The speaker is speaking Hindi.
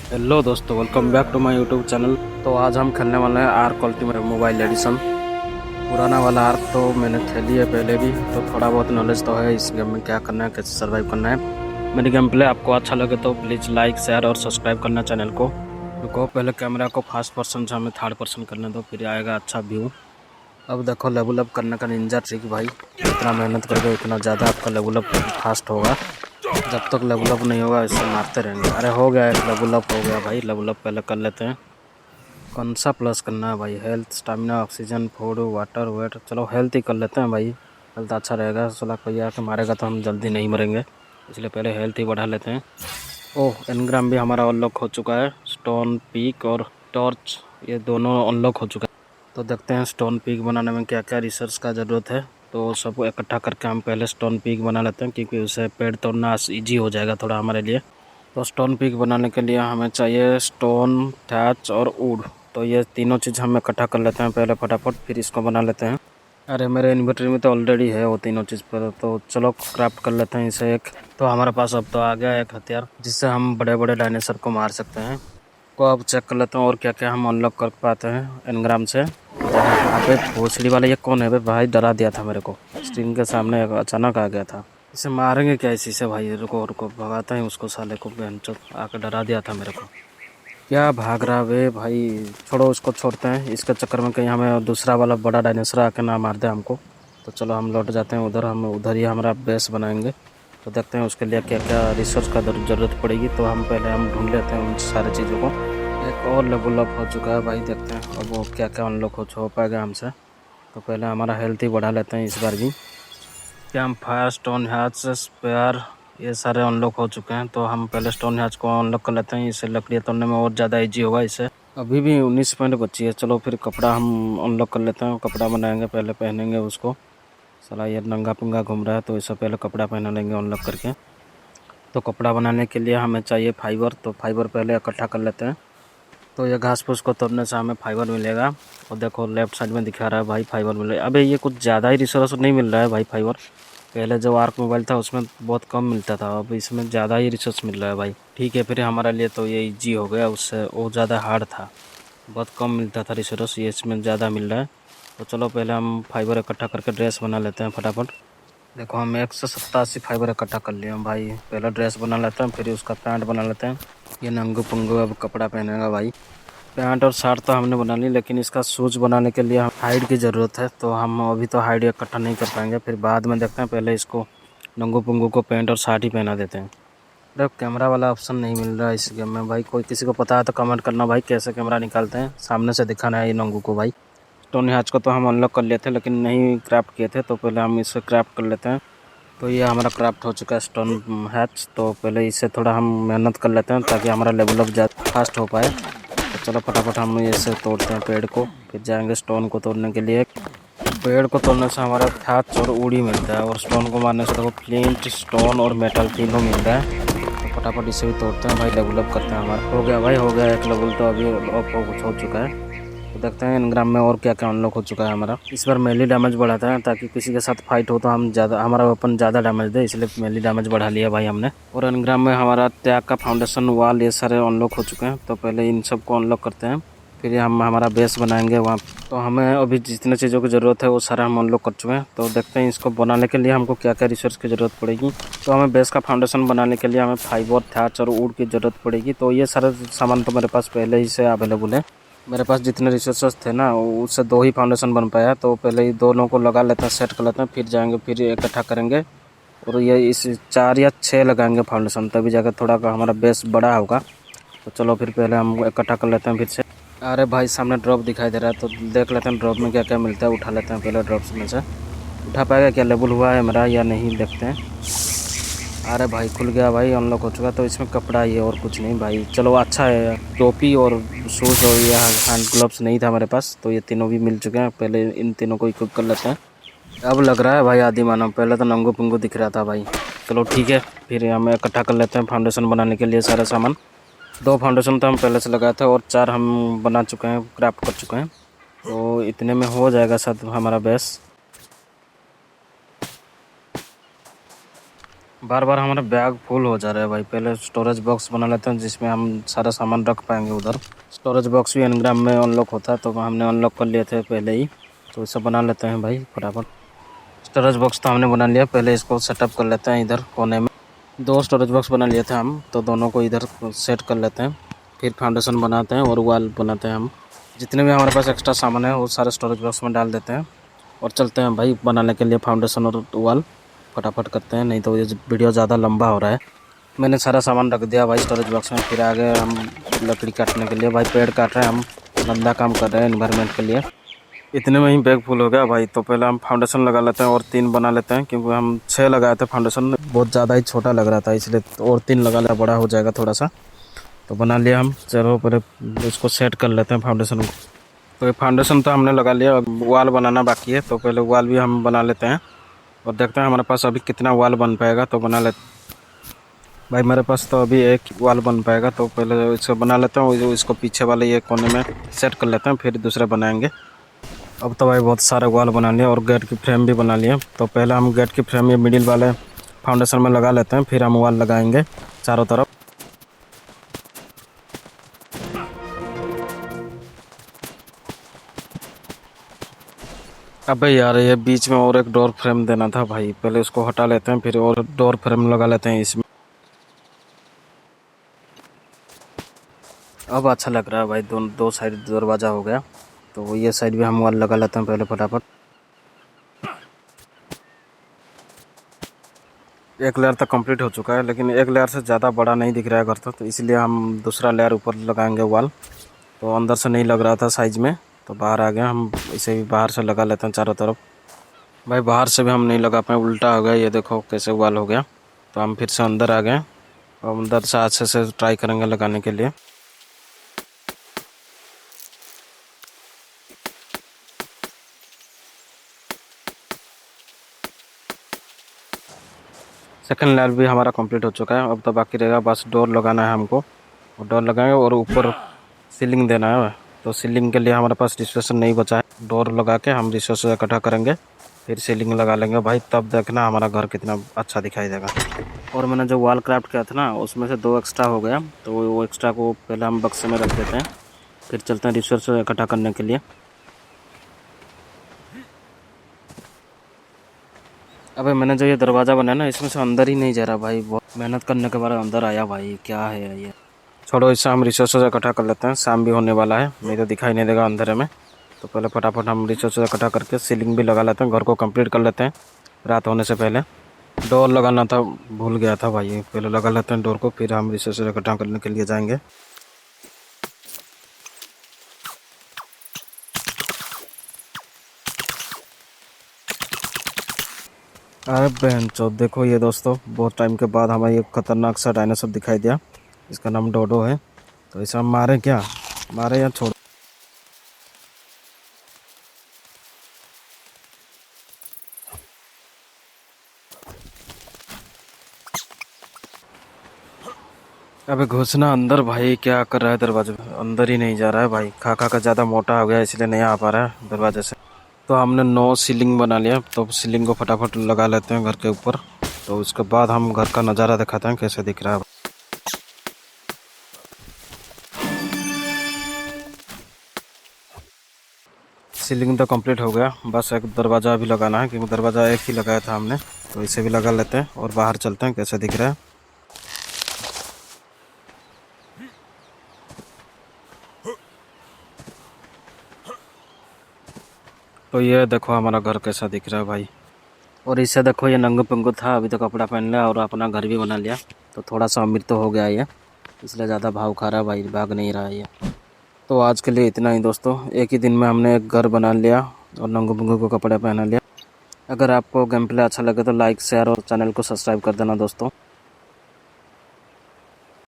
हेलो दोस्तों, welcome back to my YouTube channel. तो आज हम खेलने वाले हैं आर्क अल्टीमेट मोबाइल एडिशन। पुराना वाला आर्क तो मैंने खेली है पहले भी, तो थोड़ा बहुत नॉलेज तो है इस गेम में, क्या करना है, कैसे सर्वाइव करना है। मेरी गेम प्ले आपको अच्छा लगे तो प्लीज़ लाइक, शेयर और सब्सक्राइब करना चैनल को। रुको, पहले कैमरा को फर्स्ट पर्सन से हमें थर्ड पर्सन करने दो, फिर आएगा अच्छा व्यू। अब देखो लेवल अप करने का निंजा ट्रिक भाई, जितना मेहनत करोगे उतना ज़्यादा आपका लेवल अप फास्ट होगा। जब तक लेवल अप नहीं होगा इससे मारते रहेंगे। अरे हो गया, एक लेवल अप हो गया भाई। लेवल अप पहले कर लेते हैं। कौन सा प्लस करना है भाई? Health, stamina, oxygen, food, water, weight. चलो हेल्थ ही कर लेते हैं भाई, हेल्थ अच्छा रहेगा। साला कोई आके मारेगा तो हम जल्दी नहीं मरेंगे, इसलिए पहले हेल्थ ही बढ़ा लेते हैं। ओह, एनग्राम भी हमारा अनलॉक हो चुका है। स्टोन पीक और टॉर्च, ये दोनों अनलॉक हो चुका है। तो देखते हैं स्टोन पीक बनाने में क्या क्या रिसोर्स का ज़रूरत है। तो सबको इकट्ठा करके हम पहले स्टोन पीक बना लेते हैं, क्योंकि उससे पेड़ तोड़ना ईजी हो जाएगा थोड़ा हमारे लिए। तो स्टोन पीक बनाने के लिए हमें चाहिए स्टोन, थैच और वुड। तो ये तीनों चीज़ हम इकट्ठा कर लेते हैं पहले फटाफट, फिर इसको बना लेते हैं। अरे मेरे इन्वेंटरी में तो ऑलरेडी है वो तीनों चीज़ पर, तो चलो क्राफ्ट कर लेते हैं इसे एक। तो हमारे पास अब तो आ गया एक हथियार, जिससे हम बड़े बड़े डायनासोर को मार सकते हैं। को अब चेक कर लेता हूँ और क्या क्या हम अनलॉक कर पाते हैं एनग्राम से। अबे भोसड़ी वाला ये कौन है बे भाई? डरा दिया था मेरे को, स्क्रीन के सामने अचानक आ गया था। इसे मारेंगे क्या इसी से भाई? रुको रुको, भगाता है उसको, साले को। बेंचो आके डरा दिया था मेरे को। क्या भाग रहा वे भाई? छोड़ो, उसको छोड़ते हैं। इसके चक्कर में कहीं हमें दूसरा वाला बड़ा डायनासोर आके ना मार दे हमको। तो चलो हम लौट जाते हैं उधर, हम उधर ही हमारा बेस बनाएंगे। तो देखते हैं उसके लिए क्या क्या रिसोर्स का ज़रूरत पड़ेगी। तो हम पहले हम ढूंढ लेते हैं उन सारी चीज़ों को। एक और लेवल अप हो चुका है भाई, देखते हैं अब वो क्या क्या अनलॉक हो पाएगा हमसे। तो पहले हमारा हेल्थ ही बढ़ा लेते हैं इस बार भी। Camp fire, stone hatch, spare, ये सारे अनलॉक हो चुके हैं। तो हम पहले स्टोन हैच को अनलॉक कर लेते हैं, इससे लकड़ियाँ तोड़ने में और ज़्यादा इजी होगा इससे। अभी भी 19 पॉइंट बची है। चलो फिर कपड़ा हम अनलॉक कर लेते हैं, कपड़ा बनाएंगे, पहले पहनेंगे उसको। साला ये नंगा पुंगा घूम रहा है, तो इससे पहले कपड़ा पहना लेंगे अनलॉक करके। तो कपड़ा बनाने के लिए हमें चाहिए फाइबर, तो फाइबर पहले इकट्ठा कर लेते हैं। तो ये घास फूस को तोड़ने से हमें फाइबर मिलेगा। और देखो लेफ्ट साइड में दिखा रहा है भाई फाइबर मिलेगा। अबे ये कुछ ज़्यादा ही रिसोर्स नहीं मिल रहा है भाई फाइबर। पहले जो आर्क मोबाइल था उसमें बहुत कम मिलता था, अब इसमें ज़्यादा ही रिसोर्स मिल रहा है भाई। ठीक है फिर हमारे लिए तो ये इजी हो गया, उससे वो ज़्यादा हार्ड था, बहुत कम मिलता था रिसोर्स, ये इसमें ज़्यादा मिल रहा है। तो चलो पहले हम फाइबर इकट्ठा करके ड्रेस बना लेते हैं फटाफट। देखो हम 187 फाइबर इकट्ठा कर लिए हम भाई। पहले ड्रेस बना लेते हैं, फिर उसका पैंट बना लेते हैं। ये नंगू पुंगू अब कपड़ा पहनेगा भाई। पैंट और शर्ट तो हमने बना ली, लेकिन इसका शूज़ बनाने के लिए हाइड की ज़रूरत है। तो हम अभी तो हाइड इकट्ठा नहीं कर पाएंगे, फिर बाद में देखते हैं। पहले इसको नंगू पुंगू को पैंट और शर्ट ही पहना देते हैं। अरे कैमरा वाला ऑप्शन नहीं मिल रहा है इस गेम में भाई। कोई किसी को पता है तो कमेंट करना भाई, कैसे कैमरा निकालते हैं। सामने से दिखाना है ये नंगू को भाई। स्टोन हैच को तो हम अनलॉक कर लिए थे, लेकिन नहीं क्राफ्ट किए थे, तो पहले हम इसे क्राफ्ट कर लेते हैं। तो ये हमारा क्राफ्ट हो चुका है स्टोन हैच। तो पहले इसे थोड़ा हम मेहनत कर लेते हैं, ताकि हमारा लेवल अप ज़्यादा फास्ट हो पाए। तो चलो फटाफट हम इसे तोड़ते हैं पेड़ को, फिर जाएंगे स्टोन को तोड़ने के लिए। पेड़ को तोड़ने से हमारा थैच और उड़ी मिलता है, और स्टोन को मारने से देखो फ्लिंट, स्टोन और मेटल तीनों मिलता है। तो फटाफट इसे भी तोड़ते हैं भाई, लेवल अप करते हैं। हमारा हो गया भाई, हो गया एक लेवल तो अभी अप हो चुका है। तो देखते हैं इनग्राम में और क्या क्या अनलॉक हो चुका है हमारा। इस बार मेली डैमेज बढ़ाता है, ताकि किसी के साथ फाइट हो तो हम ज़्यादा, हमारा वेपन ज़्यादा डैमेज दे, इसलिए मेली डैमेज बढ़ा लिया भाई हमने। और इनग्राम में हमारा त्याग का फाउंडेशन वाल, ये सारे अनलॉक हो चुके हैं। तो पहले इन सब को अनलॉक करते हैं, फिर हम हमारा बेस बनाएंगे वहाँ। तो हमें अभी जितने चीज़ों की ज़रूरत है वो सारा हम अनलॉक कर चुके हैं। तो देखते हैं इसको बनाने के लिए हमको क्या क्या रिसोर्स की ज़रूरत पड़ेगी। तो हमें बेस का फाउंडेशन बनाने के लिए हमें फाइबर, थैच और वुड की ज़रूरत पड़ेगी। तो ये सारे सामान तो मेरे पास पहले ही से अवेलेबल है। मेरे पास जितने रिसोर्सेस थे ना, उससे दो ही फाउंडेशन बन पाया। तो पहले ही दोनों को लगा लेते हैं, सेट कर लेते हैं, फिर जाएंगे, फिर इकट्ठा करेंगे। और ये इस 4 या 6 लगाएंगे फाउंडेशन, तभी जाकर थोड़ा का हमारा बेस बड़ा होगा। तो चलो फिर पहले हम इकट्ठा कर लेते हैं फिर से। अरे भाई सामने ड्रॉप दिखाई दे रहा है, तो देख लेते हैं ड्रॉप में क्या क्या मिलता है। उठा लेते हैं पहले ड्रॉप्स में से। उठा पाएगा क्या? लेवल हुआ है मेरा या नहीं, देखते हैं। अरे भाई खुल गया भाई, अनलॉक हो चुका। तो इसमें कपड़ा ही है और कुछ नहीं भाई। चलो अच्छा है, टोपी और शूज़ और ये हैंड ग्लव्स नहीं था मेरे पास, तो ये तीनों भी मिल चुके हैं। पहले इन तीनों को इक्विप कर लेते हैं। अब लग रहा है भाई आदि मानव, पहले तो नंगू पुंगू दिख रहा था भाई। चलो ठीक है, फिर हम इकट्ठा कर लेते हैं फाउंडेशन बनाने के लिए सारा सामान। 2 फाउंडेशन तो हम पहले से लगाए थे, और 4 हम बना चुके हैं, क्राफ्ट कर चुके हैं। तो इतने में हो जाएगा शायद हमारा बेस। बार बार हमारा बैग फुल हो जा रहा है भाई। पहले स्टोरेज बॉक्स बना लेते हैं जिसमें हम सारा सामान रख पाएंगे उधर। स्टोरेज बॉक्स भी एनग्राम में अनलॉक होता है, तो हमने अनलॉक कर लिए थे पहले ही, तो इसे बना लेते हैं भाई फटाफट। स्टोरेज बॉक्स तो हमने बना लिया, पहले इसको सेटअप कर लेते हैं इधर कोने में। 2 स्टोरेज बॉक्स बना लिए थे हम, तो दोनों को इधर सेट कर लेते हैं। फिर फाउंडेशन बनाते हैं और वॉल बनाते हैं हम। जितने भी हमारे पास एक्स्ट्रा सामान है वो सारे स्टोरेज बॉक्स में डाल देते हैं और चलते हैं भाई बनाने के लिए फाउंडेशन और वॉल। फटाफट करते हैं, नहीं तो ये वीडियो ज़्यादा लंबा हो रहा है। मैंने सारा सामान रख दिया भाई स्टोरेज बॉक्स में। फिर आगे हम लकड़ी काटने के लिए भाई पेड़ काट रहे हैं हम, गंदा काम कर रहे हैं एनवायरनमेंट के लिए। इतने में ही बैग फुल हो गया भाई। तो पहले हम फाउंडेशन लगा लेते हैं और 3 बना लेते हैं, क्योंकि हम 6 लगाए थे फाउंडेशन, बहुत ज़्यादा ही छोटा लग रहा था, इसलिए और 3 लगा लिया, बड़ा हो जाएगा थोड़ा सा। तो बना लिया हम। चलो पहले इसको सेट कर लेते हैं फाउंडेशन को। तो ये फाउंडेशन तो हमने लगा लिया, वॉल बनाना बाकी है, तो पहले वॉल भी हम बना लेते हैं और देखते हैं हमारे पास अभी कितना वॉल बन पाएगा। तो बना लेते भाई, मेरे पास तो अभी एक वॉल बन पाएगा, तो पहले इसको बना लेते हैं। इसको पीछे वाले ये कोने में सेट कर लेते हैं, फिर दूसरे बनाएंगे। अब तो भाई बहुत सारे वॉल बना लिए और गेट की फ्रेम भी बना लिए। तो पहले हम गेट की फ्रेम ये मिडिल वाले फाउंडेशन में लगा लेते हैं, फिर हम वॉल लगाएंगे चारों तरफ। अबे यार, ये बीच में और एक डोर फ्रेम देना था भाई, पहले उसको हटा लेते हैं, फिर और डोर फ्रेम लगा लेते हैं इसमें। अब अच्छा लग रहा है भाई, दो साइड दरवाज़ा हो गया। तो ये साइड भी हम वॉल लगा लेते हैं पहले फटाफट। एक लेयर तक कंप्लीट हो चुका है, लेकिन एक लेयर से ज़्यादा बड़ा नहीं दिख रहा है घर, तो इसलिए हम दूसरा लेयर ऊपर लगाएंगे वॉल। तो अंदर से नहीं लग रहा था साइज में, तो बाहर आ गया। हम इसे भी बाहर से लगा लेते हैं चारों तरफ। भाई बाहर से भी हम नहीं लगा पाए, उल्टा हो गया, ये देखो कैसे वॉल हो गया। तो हम फिर से अंदर आ गए और अंदर से अच्छे से ट्राई करेंगे लगाने के लिए। सेकंड लेयर भी हमारा कंप्लीट हो चुका है। अब तो बाकी रहेगा बस डोर लगाना है हमको, और डोर लगाएंगे और ऊपर सीलिंग देना है। तो सीलिंग के लिए हमारे पास रिसोर्स नहीं बचा है, डोर लगा के हम रिसोर्स इकट्ठा करेंगे, फिर सीलिंग लगा लेंगे भाई। तब देखना हमारा घर कितना अच्छा दिखाई देगा। और मैंने जो वॉल क्राफ्ट किया था ना, उसमें से 2 एक्स्ट्रा हो गया, तो वो एक्स्ट्रा को पहले हम बक्से में रख देते हैं, फिर चलते हैं रिसोर्स इकट्ठा करने के लिए। अबे मैंने जो ये दरवाज़ा बनाया ना, इसमें से अंदर ही नहीं जा रहा भाई। बहुत मेहनत करने के बाद अंदर आया भाई, क्या है ये। छोड़ो, इससे हम रिसोर्सेज इकट्ठा कर लेते हैं, शाम भी होने वाला है, नहीं तो दिखाई नहीं देगा अंधेरे में। तो पहले फटाफट हम रिसोर्सेज इकट्ठा करके सीलिंग भी लगा लेते हैं, घर को कंप्लीट कर लेते हैं रात होने से पहले। डोर लगाना था, भूल गया था भाई, पहले लगा लेते हैं डोर को, फिर हम रिसोर्सेज इकट्ठा करने के लिए जाएंगे। अरे बहन चो, देखो ये दोस्तों, बहुत टाइम के बाद हमें ये खतरनाक सा डायनासोर दिखाई दिया। इसका नाम डोडो है। तो इसे हम मारें क्या, मारे या छोड़। अबे घुसना अंदर भाई, क्या कर रहा है दरवाजे में, अंदर ही नहीं जा रहा है भाई। खा खा का ज़्यादा मोटा हो गया, इसलिए नहीं आ पा रहा है दरवाजे से। तो हमने 9 सीलिंग बना लिया, तो सीलिंग को फटाफट लगा लेते हैं घर के ऊपर। तो उसके बाद हम घर का नज़ारा दिखाते हैं कैसे दिख रहा है। सीलिंग तो कंप्लीट हो गया, बस एक दरवाज़ा भी लगाना है, क्योंकि दरवाज़ा एक ही लगाया था हमने। तो इसे भी लगा लेते हैं और बाहर चलते हैं कैसे दिख रहा है। तो ये देखो हमारा घर कैसा दिख रहा है भाई। और इससे देखो, ये नंगू पंगू था, अभी तो कपड़ा पहन लिया और अपना घर भी बना लिया। तो थोड़ा सा अमीर तो हो गया ये, इसलिए ज़्यादा भाव खा रहा है भाई, भाग नहीं रहा है ये। तो आज के लिए इतना ही दोस्तों, एक ही दिन में हमने एक घर बना लिया और नंगू पंगू को कपड़े पहना लिया। अगर आपको गेम प्ले अच्छा लगे तो लाइक शेयर और चैनल को सब्सक्राइब कर देना दोस्तों।